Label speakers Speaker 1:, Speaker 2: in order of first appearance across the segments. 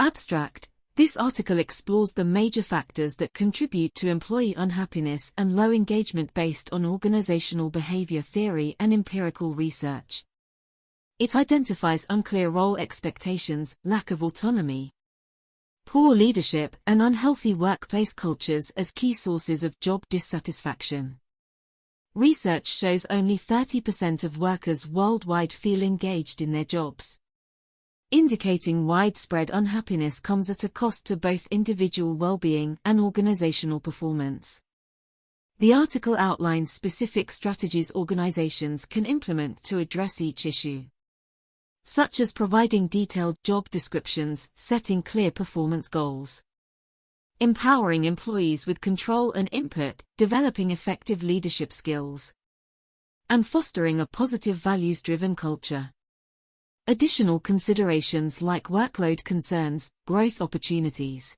Speaker 1: Abstract. This article explores the major factors that contribute to employee unhappiness and low engagement based on organizational behavior theory and empirical research. It identifies unclear role expectations, lack of autonomy, poor leadership, and unhealthy workplace cultures as key sources of job dissatisfaction. Research shows only 30% of workers worldwide feel engaged in their jobs, indicating widespread unhappiness comes at a cost to both individual well-being and organizational performance. The article outlines specific strategies organizations can implement to address each issue, such as providing detailed job descriptions, setting clear performance goals, empowering employees with control and input, developing effective leadership skills, and fostering a positive values-driven culture. Additional considerations like workload concerns, growth opportunities,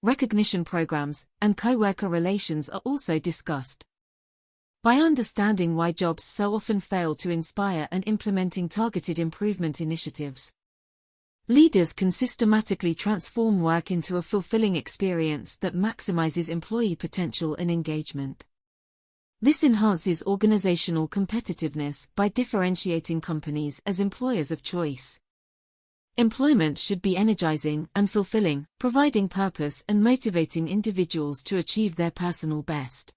Speaker 1: recognition programs, and coworker relations are also discussed. By understanding why jobs so often fail to inspire and implementing targeted improvement initiatives, leaders can systematically transform work into a fulfilling experience that maximizes employee potential and engagement. This enhances organizational competitiveness by differentiating companies as employers of choice. Employment should be energizing and fulfilling, providing purpose and motivating individuals to achieve their personal best.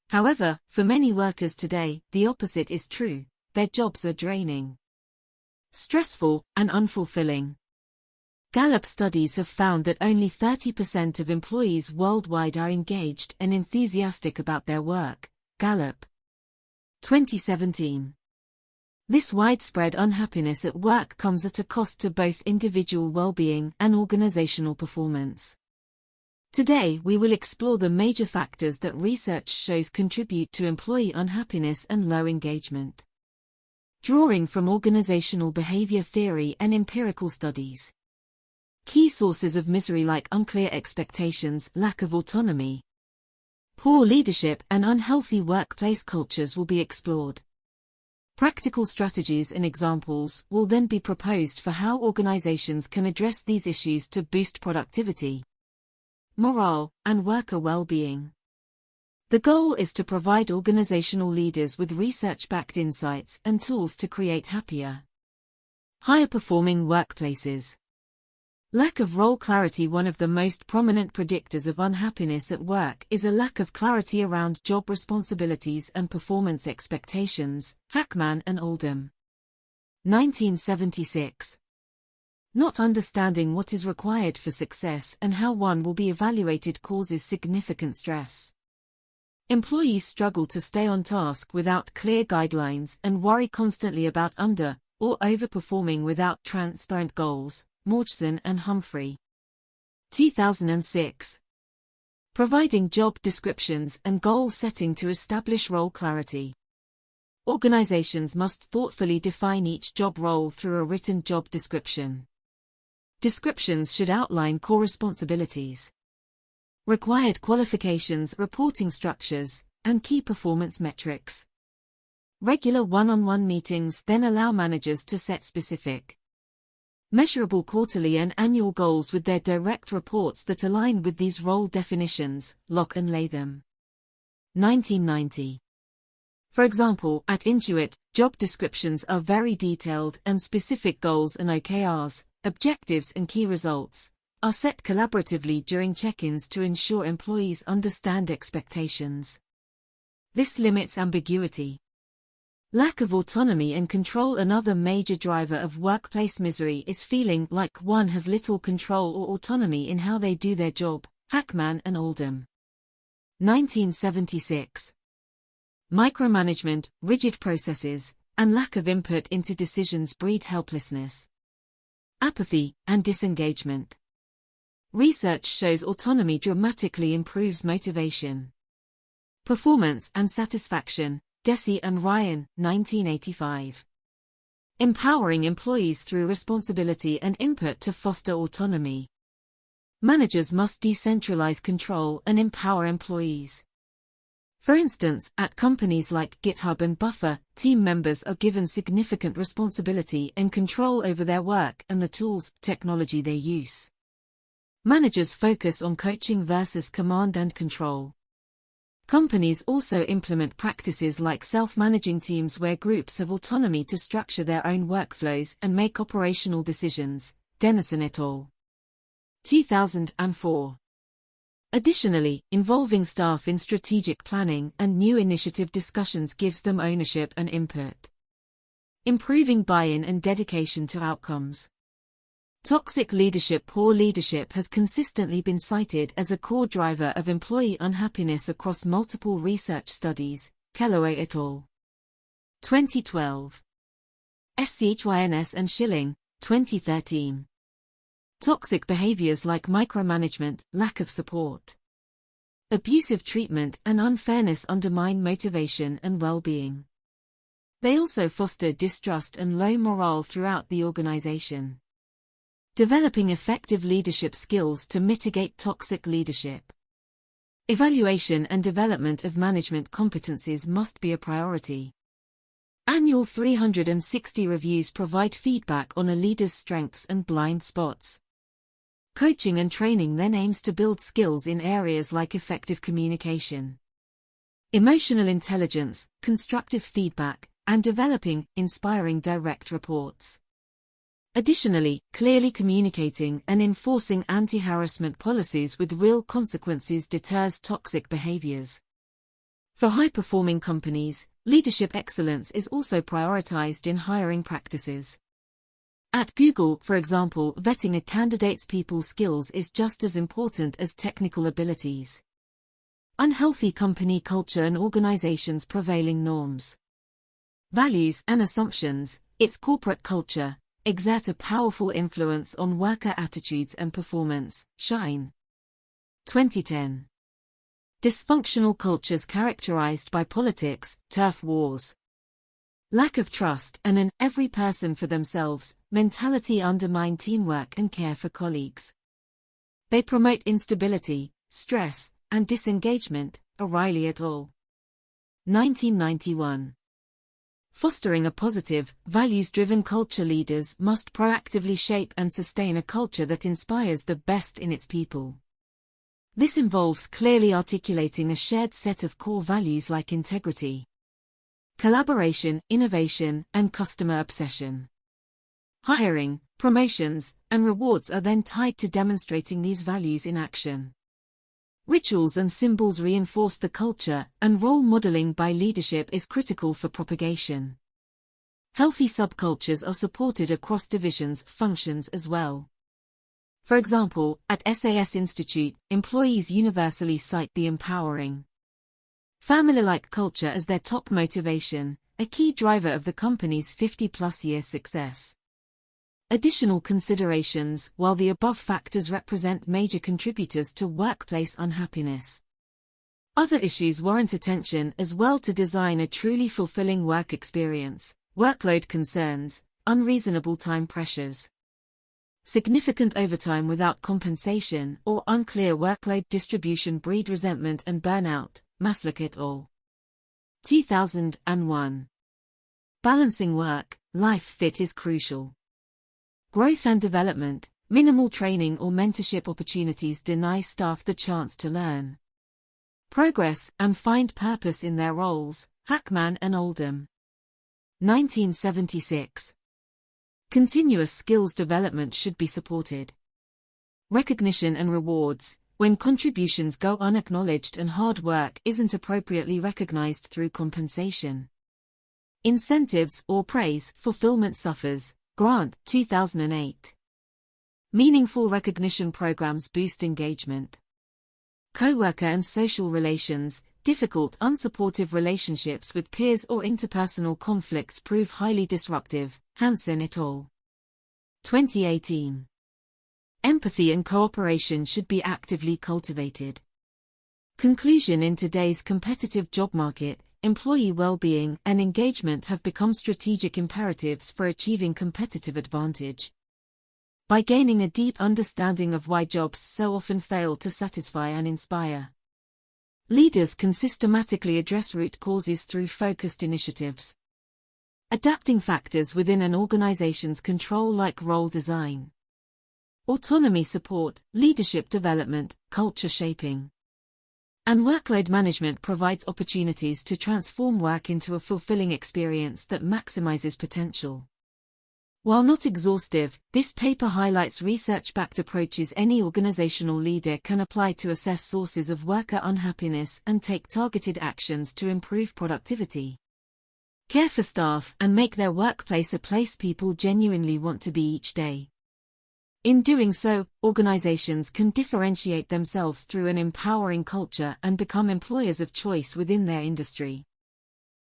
Speaker 1: However, for many workers today, the opposite is true. Their jobs are draining, stressful, and unfulfilling. Gallup studies have found that only 30% of employees worldwide are engaged and enthusiastic about their work. Gallup 2017. This widespread unhappiness at work comes at a cost to both individual well-being and organizational performance. Today we will explore the major factors that research shows contribute to employee unhappiness and low engagement, drawing from organizational behavior theory and empirical studies. Key sources of misery like unclear expectations, lack of autonomy, poor leadership, and unhealthy workplace cultures will be explored. Practical strategies and examples will then be proposed for how organizations can address these issues to boost productivity, morale, and worker well-being. The goal is to provide organizational leaders with research-backed insights and tools to create happier, higher-performing workplaces. Lack of role clarity. One of the most prominent predictors of unhappiness at work is a lack of clarity around job responsibilities and performance expectations. Hackman and Oldham, 1976. Not understanding what is required for success and how one will be evaluated causes significant stress. Employees struggle to stay on task without clear guidelines and worry constantly about under or overperforming without transparent goals. Morgeson and Humphrey, 2006. Providing job descriptions and goal setting to establish role clarity. Organizations must thoughtfully define each job role through a written job description. Descriptions should outline core responsibilities, required qualifications, reporting structures, and key performance metrics. Regular one-on-one meetings then allow managers to set specific, measurable quarterly and annual goals with their direct reports that align with these role definitions. Lock and Latham, 1990. For example, at Intuit, job descriptions are very detailed and specific goals and OKRs, objectives and key results, are set collaboratively during check-ins to ensure employees understand expectations. This limits ambiguity. Lack of autonomy and control. Another major driver of workplace misery is feeling like one has little control or autonomy in how they do their job. Hackman and Oldham, 1976. Micromanagement, rigid processes, and lack of input into decisions breed helplessness, apathy, and disengagement. Research shows autonomy dramatically improves motivation, performance, and satisfaction. Deci and Ryan, 1985. Empowering employees through responsibility and input to foster autonomy. Managers must decentralize control and empower employees. For instance, at companies like GitHub and Buffer, team members are given significant responsibility and control over their work and the tools, technology they use. Managers focus on coaching versus command and control. Companies also implement practices like self-managing teams where groups have autonomy to structure their own workflows and make operational decisions. Dennison et al. 2004. Additionally, involving staff in strategic planning and new initiative discussions gives them ownership and input. Improving buy-in and dedication to outcomes. Toxic leadership. Poor leadership has consistently been cited as a core driver of employee unhappiness across multiple research studies. Kellaway et al. 2012. Schyness and Schilling, 2013. Toxic behaviors like micromanagement, lack of support, abusive treatment, and unfairness undermine motivation and well-being. They also foster distrust and low morale throughout the organization. Developing effective leadership skills to mitigate toxic leadership. Evaluation and development of management competencies must be a priority. Annual 360 reviews provide feedback on a leader's strengths and blind spots. Coaching and training then aims to build skills in areas like effective communication, emotional intelligence, constructive feedback, and developing, inspiring direct reports. Additionally, clearly communicating and enforcing anti-harassment policies with real consequences deters toxic behaviors. For high-performing companies, leadership excellence is also prioritized in hiring practices. At Google, for example, vetting a candidate's people skills is just as important as technical abilities. Unhealthy company culture and organizations' prevailing norms, values, and assumptions, its corporate culture, exert a powerful influence on worker attitudes and performance. Shine. 2010. Dysfunctional cultures characterized by politics, turf wars, lack of trust, and an every person for themselves mentality undermine teamwork and care for colleagues. They promote instability, stress, and disengagement. O'Reilly et al. 1991. Fostering a positive, values-driven culture. Leaders must proactively shape and sustain a culture that inspires the best in its people. This involves clearly articulating a shared set of core values like integrity, collaboration, innovation, and customer obsession. Hiring, promotions, and rewards are then tied to demonstrating these values in action. Rituals and symbols reinforce the culture, and role modeling by leadership is critical for propagation. Healthy subcultures are supported across divisions, functions as well. For example, at SAS Institute, employees universally cite the empowering, family-like culture as their top motivation, a key driver of the company's 50-plus-year success. Additional considerations. While the above factors represent major contributors to workplace unhappiness, other issues warrant attention as well to design a truly fulfilling work experience. Workload concerns, unreasonable time pressures, significant overtime without compensation, or unclear workload distribution breed resentment and burnout. Maslock et al. 2001. Balancing work-life fit is crucial. Growth and development, minimal training or mentorship opportunities deny staff the chance to learn, progress, and find purpose in their roles. Hackman and Oldham. 1976. Continuous skills development should be supported. Recognition and rewards. When contributions go unacknowledged and hard work isn't appropriately recognized through compensation, incentives, or praise, fulfillment suffers. Grant, 2008. Meaningful recognition programs boost engagement. Coworker and social relations. Difficult, unsupportive relationships with peers or interpersonal conflicts prove highly disruptive. Hansen et al. 2018. Empathy and cooperation should be actively cultivated. Conclusion. In today's competitive job market, employee well-being and engagement have become strategic imperatives for achieving competitive advantage. By gaining a deep understanding of why jobs so often fail to satisfy and inspire, Leaders can systematically address root causes through focused initiatives. Adapting factors within an organization's control like role design. Autonomy support, leadership development, culture shaping. And workload management provides opportunities to transform work into a fulfilling experience that maximizes potential. While not exhaustive, this paper highlights research-backed approaches any organizational leader can apply to assess sources of worker unhappiness and take targeted actions to improve productivity, care for staff, and make their workplace a place people genuinely want to be each day. In doing so, organizations can differentiate themselves through an empowering culture and become employers of choice within their industry.